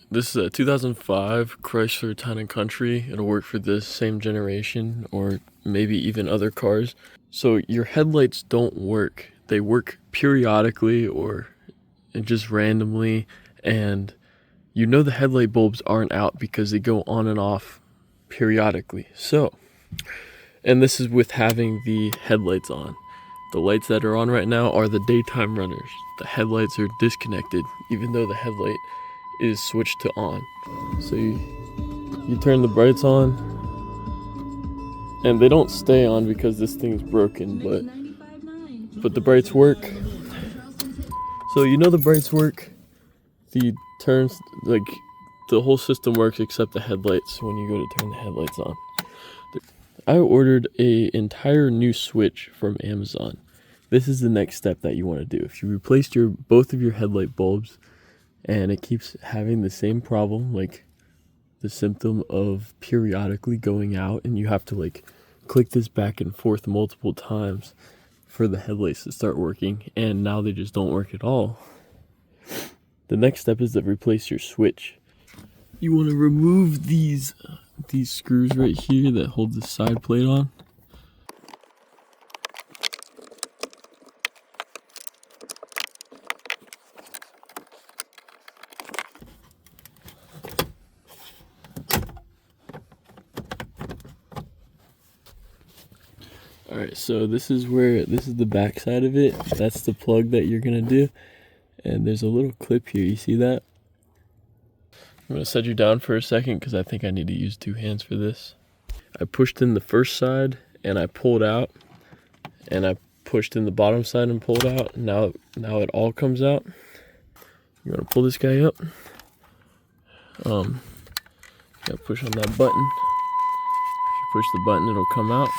This is a 2005 Chrysler Town and Country. It'll work for this same generation or maybe even other cars. So your headlights don't work. They work periodically or just randomly, and you know the headlight bulbs aren't out because they go on and off periodically. So, and this is with having the headlights on. The lights that are on right now are the daytime runners. The headlights are disconnected even though the headlight is switched to on. So you turn the brights on, and they don't stay on because this thing's broken, but the brights work. So you know the brights work. The turns, like, the whole system works except the headlights when you go to turn the headlights on. I ordered an entire new switch from Amazon. This is the next step that you want to do. If you replaced both of your headlight bulbs and it keeps having the same problem, like the symptom of periodically going out, and you have to like click this back and forth multiple times for the headlights to start working, and now they just don't work at all, the next step is to replace your switch. You want to remove these screws right here that hold the side plate on. Alright, so this is the back side of it. That's the plug that you're gonna do. And there's a little clip here, you see that? I'm gonna set you down for a second because I think I need to use two hands for this. I pushed in the first side and I pulled out, and I pushed in the bottom side and pulled out. Now it all comes out. You're gonna pull this guy up. Gotta push on that button. If you push the button, it'll come out.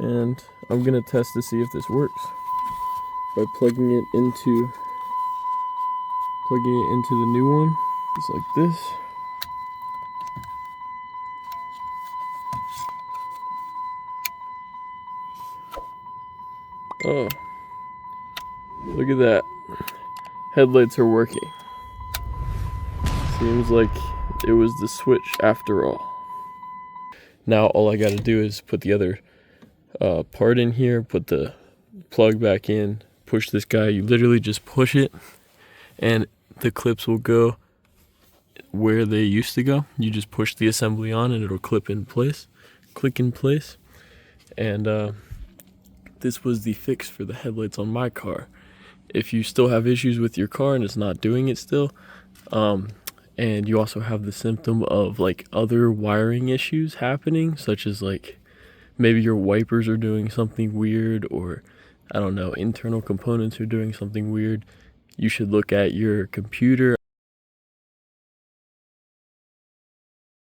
And I'm gonna test to see if this works by plugging it into the new one, just like this. Oh, look at that. Headlights are working. Seems like it was the switch after all. Now all I gotta do is put the other part in here, put the plug back in, push this guy. You literally just push it and the clips will go where they used to go. You just push the assembly on and it'll click in place. And this was the fix for the headlights on my car. If you still have issues with your car and it's not doing it still, and you also have the symptom of like other wiring issues happening, such as like maybe your wipers are doing something weird, or I don't know, internal components are doing something weird, you should look at your computer.